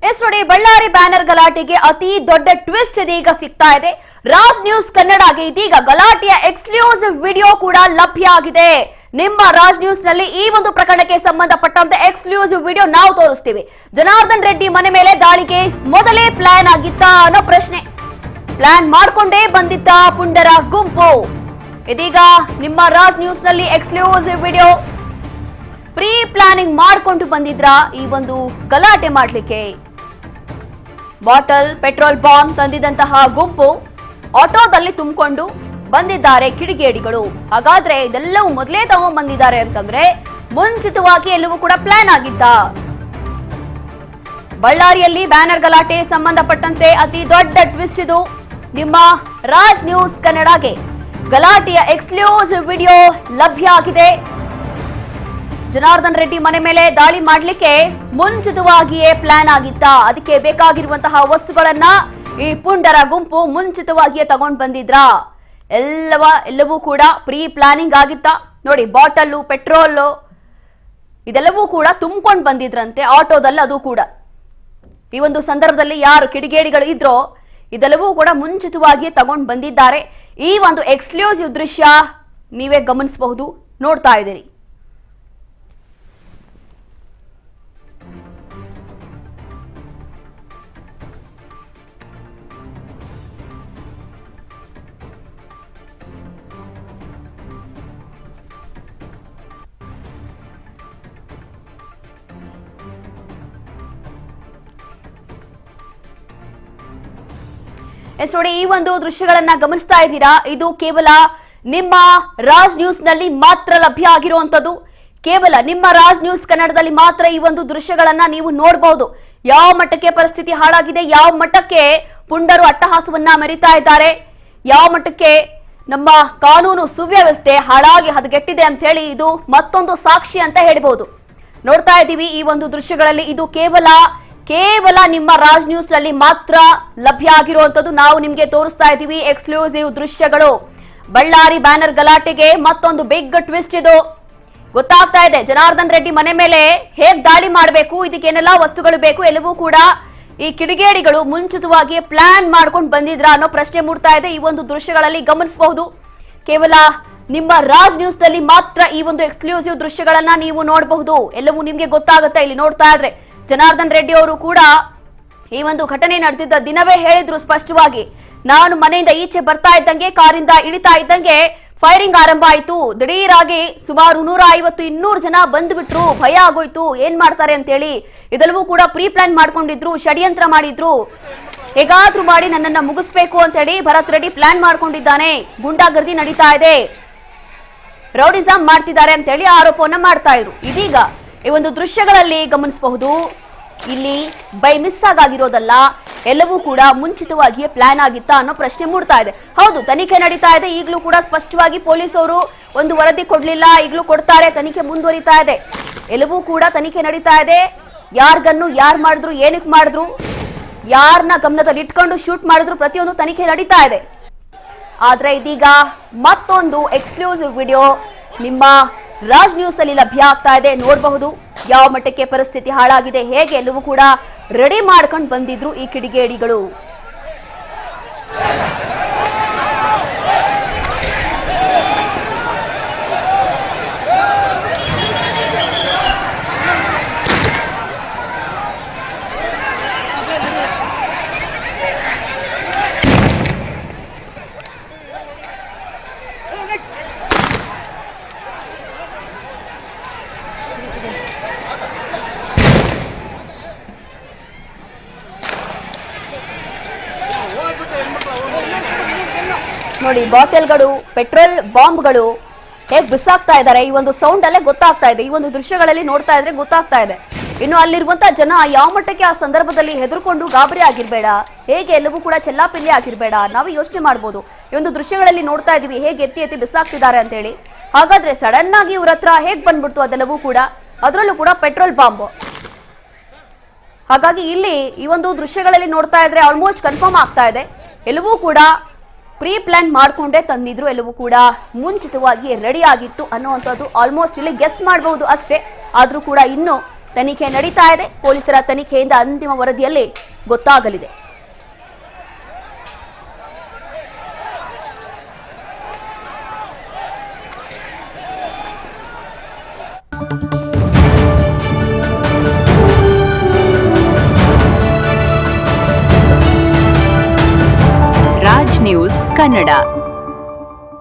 S ನೋಡಿ, Ballari banner ಗಲಾಟೆಗೆ ಅತಿ ದೊಡ್ಡ ಟ್ವಿಸ್ಟ್ ಇದೀಗ ಸಿಗ್ತಾ ಇದೆ. ರಾಜ್ ನ್ಯೂಸ್ ಕನ್ನಡಗೆ ಇದೀಗ ಗಲಾಟೆಯ ಎಕ್ಸ್ಕ್ಲೂಸಿವ್ ವಿಡಿಯೋ ಕೂಡ ಲಭ್ಯ ಆಗಿದೆ. ನಿಮ್ಮ ರಾಜ್ ನ್ಯೂಸ್ ನಲ್ಲಿ ಈ ಒಂದು ಪ್ರಕರಣಕ್ಕೆ ಸಂಬಂಧಪಟ್ಟಂತೆ ಎಕ್ಸ್ಕ್ಲೂಸಿವ್ ವಿಡಿಯೋ ನಾವು ತೋರಿಸ್ತೀವಿ. ಜನಾರ್ದನ್ ರೆಡ್ಡಿ ಮನೆ ಮೇಲೆ ದಾಳಿಗೆ ಮೊದಲೇ ಪ್ಲಾನ್ ಆಗಿತ್ತಾ ಅನ್ನೋ ಪ್ರಶ್ನೆ. ಪ್ಲಾನ್ ಮಾಡ್ಕೊಂಡೇ ಬಂದಿದ್ದ ಪುಂಡರ ಗುಂಪು. ಇದೀಗ ನಿಮ್ಮ ರಾಜ್ ನ್ಯೂಸ್ ನಲ್ಲಿ ಎಕ್ಸ್ಕ್ಲೂಸಿವ್ ವಿಡಿಯೋ. ಪ್ರೀ ಪ್ಲಾನಿಂಗ್ ಮಾಡ್ಕೊಂಡು ಬಂದಿದ್ರ ಈ ಒಂದು ಗಲಾಟೆ ಮಾಡ್ಲಿಕ್ಕೆ. ಬಾಟಲ್ ಪೆಟ್ರೋಲ್ ಬಾಂಬ್ ತಂದಿದ್ದಂತಹ ಗುಂಪು ಆಟೋದಲ್ಲಿ ತುಂಬಿಕೊಂಡು ಬಂದಿದ್ದಾರೆ ಕಿಡಿಗೇಡಿಗಳು. ಹಾಗಾದ್ರೆ ಇದೆಲ್ಲವೂ ಮೊದಲೇ ತಗೊಂಡ್ ಬಂದಿದ್ದಾರೆ ಅಂತಂದ್ರೆ ಮುಂಚಿತವಾಗಿ ಎಲ್ಲವೂ ಕೂಡ ಪ್ಲಾನ್ ಆಗಿದ್ದ. ಬಳ್ಳಾರಿಯಲ್ಲಿ ಬ್ಯಾನರ್ ಗಲಾಟೆ ಸಂಬಂಧಪಟ್ಟಂತೆ ಅತಿ ದೊಡ್ಡ ಟ್ವಿಸ್ಟ್ ಇದು. ನಿಮ್ಮ ರಾಜ್ ನ್ಯೂಸ್ ಕನ್ನಡಗೆ ಗಲಾಟೆಯ ಎಕ್ಸ್ಕ್ಲೂಸಿವ್ ವಿಡಿಯೋ ಲಭ್ಯ ಆಗಿದೆ. ಜನಾರ್ದನ್ ರೆಡ್ಡಿ ಮನೆ ಮೇಲೆ ದಾಳಿ ಮಾಡ್ಲಿಕ್ಕೆ ಮುಂಚಿತವಾಗಿಯೇ ಪ್ಲಾನ್ ಆಗಿತ್ತ. ಅದಕ್ಕೆ ಬೇಕಾಗಿರುವಂತಹ ವಸ್ತುಗಳನ್ನ ಈ ಪುಂಡರ ಗುಂಪು ಮುಂಚಿತವಾಗಿಯೇ ತಗೊಂಡ್ ಬಂದಿದ್ರ. ಎಲ್ಲವೂ ಕೂಡ ಪ್ರೀ ಪ್ಲಾನಿಂಗ್ ಆಗಿತ್ತ. ನೋಡಿ, ಬಾಟಲ್ಲು ಪೆಟ್ರೋಲ್ ಇದೆಲ್ಲವೂ ಕೂಡ ತುಂಬಿಕೊಂಡು ಬಂದಿದ್ರಂತೆ ಆಟೋದಲ್ಲಿ. ಅದು ಕೂಡ ಈ ಒಂದು ಸಂದರ್ಭದಲ್ಲಿ ಯಾರು ಕಿಡಿಗೇಡಿಗಳು ಇದ್ರೋ ಇದೆಲ್ಲವೂ ಕೂಡ ಮುಂಚಿತವಾಗಿಯೇ ತಗೊಂಡ್ ಬಂದಿದ್ದಾರೆ. ಈ ಒಂದು ಎಕ್ಸ್ಕ್ಲೂಸಿವ್ ದೃಶ್ಯ ನೀವೇ ಗಮನಿಸಬಹುದು, ನೋಡ್ತಾ ಇದ್ದೀರಿ. ಎಸ್ ನೋಡಿ, ಈ ಒಂದು ದೃಶ್ಯಗಳನ್ನ ಗಮನಿಸ್ತಾ ಇದ್ದೀರಾ. ಇದು ಕೇವಲ ನಿಮ್ಮ ರಾಜ್ ನ್ಯೂಸ್ ನಲ್ಲಿ ಮಾತ್ರ ಲಭ್ಯ ಆಗಿರುವಂತದ್ದು. ಕೇವಲ ನಿಮ್ಮ ರಾಜ್ ನ್ಯೂಸ್ ಕನ್ನಡದಲ್ಲಿ ಮಾತ್ರ ಈ ಒಂದು ದೃಶ್ಯಗಳನ್ನ ನೀವು ನೋಡಬಹುದು. ಯಾವ ಮಟ್ಟಕ್ಕೆ ಪರಿಸ್ಥಿತಿ ಹಾಳಾಗಿದೆ, ಯಾವ ಮಟ್ಟಕ್ಕೆ ಪುಂಡರು ಅಟ್ಟಹಾಸವನ್ನ ಮೆರಿತಾ ಇದ್ದಾರೆ, ಯಾವ ಮಟ್ಟಕ್ಕೆ ನಮ್ಮ ಕಾನೂನು ಸುವ್ಯವಸ್ಥೆ ಹಾಳಾಗಿ ಹದಗೆಟ್ಟಿದೆ ಅಂತ ಹೇಳಿ ಇದು ಮತ್ತೊಂದು ಸಾಕ್ಷಿ ಅಂತ ಹೇಳ್ಬಹುದು. ನೋಡ್ತಾ ಇದ್ದೀವಿ ಈ ಒಂದು ದೃಶ್ಯಗಳಲ್ಲಿ. ಇದು ಕೇವಲ ನಿಮ್ಮ ರಾಜ್ ನ್ಯೂಸ್ ನಲ್ಲಿ ಮಾತ್ರ ಲಭ್ಯ ಆಗಿರುವಂತದ್ದು. ನಾವು ನಿಮ್ಗೆ ತೋರಿಸ್ತಾ ಇದ್ದೀವಿ ಎಕ್ಸ್ಕ್ಲೂಸಿವ್ ದೃಶ್ಯಗಳು. ಬಳ್ಳಾರಿ ಬ್ಯಾನರ್ ಗಲಾಟೆಗೆ ಮತ್ತೊಂದು ಬಿಗ್ ಟ್ವಿಸ್ಟ್ ಇದು. ಗೊತ್ತಾಗ್ತಾ ಇದೆ ಜನಾರ್ದನ್ ರೆಡ್ಡಿ ಮನೆ ಮೇಲೆ ಹೇಗ್ ದಾಳಿ ಮಾಡಬೇಕು, ಇದಕ್ಕೇನೆಲ್ಲ ವಸ್ತುಗಳು ಬೇಕು, ಎಲ್ಲವೂ ಕೂಡ ಈ ಕಿಡಿಗೇಡಿಗಳು ಮುಂಚಿತವಾಗಿ ಪ್ಲಾನ್ ಮಾಡ್ಕೊಂಡು ಬಂದಿದ್ರ ಅನ್ನೋ ಪ್ರಶ್ನೆ ಮೂಡ್ತಾ ಇದೆ. ಈ ಒಂದು ದೃಶ್ಯಗಳಲ್ಲಿ ಗಮನಿಸಬಹುದು. ಕೇವಲ ನಿಮ್ಮ ರಾಜ್ ನ್ಯೂಸ್ ನಲ್ಲಿ ಮಾತ್ರ ಈ ಒಂದು ಎಕ್ಸ್ಕ್ಲೂಸಿವ್ ದೃಶ್ಯಗಳನ್ನ ನೀವು ನೋಡಬಹುದು. ಎಲ್ಲವೂ ನಿಮ್ಗೆ ಗೊತ್ತಾಗುತ್ತೆ. ಇಲ್ಲಿ ನೋಡ್ತಾ ಇದ್ರೆ ಜನಾರ್ದನ್ ರೆಡ್ಡಿ ಅವರು ಕೂಡ ಈ ಒಂದು ಘಟನೆ ನಡೆದಿದ್ದ ದಿನವೇ ಹೇಳಿದ್ರು ಸ್ಪಷ್ಟವಾಗಿ, ನಾನು ಮನೆಯಿಂದ ಈಚೆ ಬರ್ತಾ ಇದ್ದಂಗೆ, ಕಾರಿಂದ ಇಳಿತಾ ಇದ್ದಂಗೆ ಫೈರಿಂಗ್ ಆರಂಭ ಆಯ್ತು. ದಿಢೀರಾಗಿ ಸುಮಾರು 150-200 ಜನ ಬಂದ್ಬಿಟ್ರು. ಭಯ ಆಗೋಯ್ತು, ಏನ್ ಮಾಡ್ತಾರೆ ಅಂತ ಹೇಳಿ. ಇದೆಲ್ಲವೂ ಕೂಡ ಪ್ರೀ ಪ್ಲಾನ್ ಮಾಡ್ಕೊಂಡಿದ್ರು, ಷಡ್ಯಂತ್ರ ಮಾಡಿದ್ರು. ಹೇಗಾದ್ರೂ ಮಾಡಿ ನನ್ನನ್ನ ಮುಗಿಸ್ಬೇಕು ಅಂತ ಹೇಳಿ ಭರತ್ ರೆಡ್ಡಿ ಪ್ಲಾನ್ ಮಾಡ್ಕೊಂಡಿದ್ದಾನೆ. ಗುಂಡಾಗರ್ದಿ ನಡೀತಾ ಇದೆ, ರೌಡಿಸಂ ಮಾಡ್ತಿದ್ದಾರೆ ಅಂತ ಹೇಳಿ ಆರೋಪವನ್ನ ಮಾಡ್ತಾ ಇದ್ರು. ಇದೀಗ ಈ ಒಂದು ದೃಶ್ಯಗಳಲ್ಲಿ ಗಮನಿಸಬಹುದು, ಇಲ್ಲಿ ಬೈ ಮಿಸ್ ಆಗಿರೋದಲ್ಲ, ಎಲ್ಲವೂ ಕೂಡ ಮುಂಚಿತವಾಗಿಯೇ ಪ್ಲಾನ್ ಆಗಿತ್ತಾ ಅನ್ನೋ ಪ್ರಶ್ನೆ ಮೂಡ್ತಾ ಇದೆ. ಹೌದು, ತನಿಖೆ ನಡೀತಾ ಇದೆ. ಈಗಲೂ ಕೂಡ ಸ್ಪಷ್ಟವಾಗಿ ಪೊಲೀಸರು ಒಂದು ವರದಿ ಕೊಡ್ಲಿಲ್ಲ, ಈಗಲೂ ಕೊಡ್ತಾರೆ. ತನಿಖೆ ಮುಂದುವರಿತಾ ಇದೆ. ಎಲ್ಲವೂ ಕೂಡ ತನಿಖೆ ನಡೀತಾ ಇದೆ. ಯಾರ್ಗನ್ನು ಯಾರು ಮಾಡಿದ್ರು, ಏನಕ್ಕೆ ಮಾಡಿದ್ರು, ಯಾರನ್ನ ಗಮನದಲ್ಲಿ ಇಟ್ಕೊಂಡು ಶೂಟ್ ಮಾಡಿದ್ರು, ಪ್ರತಿಯೊಂದು ತನಿಖೆ ನಡೀತಾ ಇದೆ. ಆದ್ರೆ ಇದೀಗ ಮತ್ತೊಂದು ಎಕ್ಸ್ಕ್ಲೂಸಿವ್ ವಿಡಿಯೋ ನಿಮ್ಮ ರಾಜ್ ನ್ಯೂಸ್ ಅಲ್ಲಿ ಲಭ್ಯ ಆಗ್ತಾ ಇದೆ. ನೋಡಬಹುದು ಯಾವ ಮಟ್ಟಕ್ಕೆ ಪರಿಸ್ಥಿತಿ ಹಾಳಾಗಿದೆ, ಹೇಗೆ ಎಲ್ಲವೂ ಕೂಡ ರೆಡಿ ಮಾಡ್ಕೊಂಡು ಬಂದಿದ್ರು ಈ ಕಿಡಿಗೇಡಿಗಳು. ನೋಡಿ, ಬಾಟಲ್ಗಳು, ಪೆಟ್ರೋಲ್ ಬಾಂಬ್ಗಳು ಹೇಗೆ ಬಿಸಾಕ್ತಾ ಇದ್ದಾರೆ. ಈ ಒಂದು ಸೌಂಡ್ ಅಲ್ಲೇ ಗೊತ್ತಾಗ್ತಾ ಇದೆ. ಈ ಒಂದು ದೃಶ್ಯಗಳಲ್ಲಿ ನೋಡ್ತಾ ಇದ್ರೆ ಗೊತ್ತಾಗ್ತಾ ಇದೆ. ಇನ್ನು ಅಲ್ಲಿರುವಂತಹ ಜನ ಯಾವ ಮಟ್ಟಕ್ಕೆ ಆ ಸಂದರ್ಭದಲ್ಲಿ ಹೆದರ್ಕೊಂಡು ಗಾಬರಿ ಆಗಿರ್ಬೇಡ, ಹೇಗೆ ಎಲ್ಲವೂ ಕೂಡ ಚೆಲ್ಲಾಪಿಲ್ಲಿ ಆಗಿರ್ಬೇಡ, ನಾವು ಯೋಚನೆ ಮಾಡ್ಬೋದು. ಈ ಒಂದು ದೃಶ್ಯಗಳಲ್ಲಿ ನೋಡ್ತಾ ಇದೀವಿ ಹೇಗೆ ಎತ್ತಿ ಬಿಸಾಕ್ತಿದ್ದಾರೆ ಅಂತ ಹೇಳಿ. ಹಾಗಾದ್ರೆ ಸಡನ್ ಆಗಿ ಇವ್ರ ಹತ್ರ ಹೇಗ್ ಬಂದ್ಬಿಡ್ತು ಅದೆಲ್ಲವೂ ಕೂಡ, ಅದರಲ್ಲೂ ಕೂಡ ಪೆಟ್ರೋಲ್ ಬಾಂಬ್. ಹಾಗಾಗಿ ಇಲ್ಲಿ ಈ ಒಂದು ದೃಶ್ಯಗಳಲ್ಲಿ ನೋಡ್ತಾ ಇದ್ರೆ ಆಲ್ಮೋಸ್ಟ್ ಕನ್ಫರ್ಮ್ ಆಗ್ತಾ ಇದೆ, ಎಲ್ಲವೂ ಕೂಡ ಪ್ರೀ ಪ್ಲಾನ್ ಮಾಡ್ಕೊಂಡೇ ತಂದಿದ್ರು, ಎಲ್ಲವೂ ಕೂಡ ಮುಂಚಿತವಾಗಿ ರೆಡಿ ಆಗಿತ್ತು ಅನ್ನುವಂಥದ್ದು ಆಲ್ಮೋಸ್ಟ್ ಇಲ್ಲಿ ಗೆಸ್ ಮಾಡಬಹುದು ಅಷ್ಟೇ. ಆದ್ರೂ ಕೂಡ ಇನ್ನು ತನಿಖೆ ನಡೀತಾ ಇದೆ. ಪೊಲೀಸರ ತನಿಖೆಯಿಂದ ಅಂತಿಮ ವರದಿಯಲ್ಲಿ ಗೊತ್ತಾಗಲಿದೆ. ರಾಜ್ ನ್ಯೂಸ್ ಕನ್ನಡ.